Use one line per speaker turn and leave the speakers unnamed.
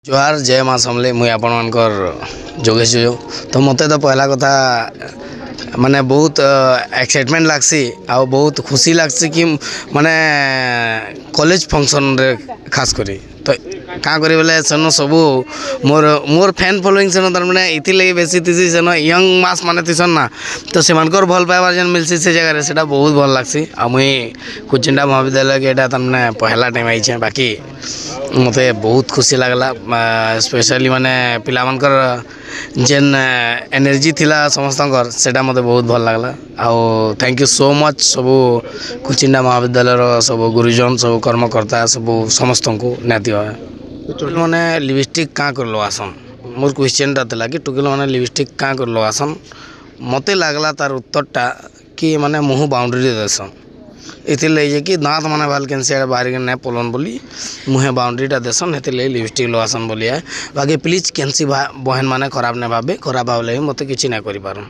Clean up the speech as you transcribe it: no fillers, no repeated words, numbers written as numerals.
जोहार जय माँ समले मुई आपण मानकर जोगेश जो तो मते तो पहला कथा माने बहुत एक्साइटमेंट लागसी आ बहुत खुशी लागसी कि माने कॉलेज फंक्शन रे खास करी तो का करी बोले सेनो सबू मोर मोर फैन फॉलोइंग सेनो तर माने इति लगे बेसी तिसी सेनो यंग मास माने तिसन ना तो सेमानकर भल पाइबार जन मिलसी से जगह रे सेटा बहुत भल लागसी आ मुई कुचिंडा महाविद्यालय के एटा तमने पहला टाइम आइछे बाकी मते बहुत खुशी लागला स्पेशली माने पिला मानकर जेन एनर्जी थिला समस्तकर सेटा मते बहुत भल लागला आ थैंक यू सो मच सब कुचिंडा महाविद्यालय सब गुरुजन सब कर्मकर्ता सब समस्त को नाती माने लिपस्टिक का कर लगासन मोर क्वेश्चन टा थला कि टुकेल माने लिपस्टिक का कर लगासन मते लागला तार उत्तरटा कि माने मुह बाउंड्री देसन इति ले कि दांत माने बाल कैंसे बाहर के नहीं पोलन बोली मुहे बाउंड्रीटा देसन हेते ले लिपस्टिक लगासन बोली है बाकी प्लीज कैंसी बहन माने खराब नहीं भावे खराब भावले मते किछि नहीं करि पारन।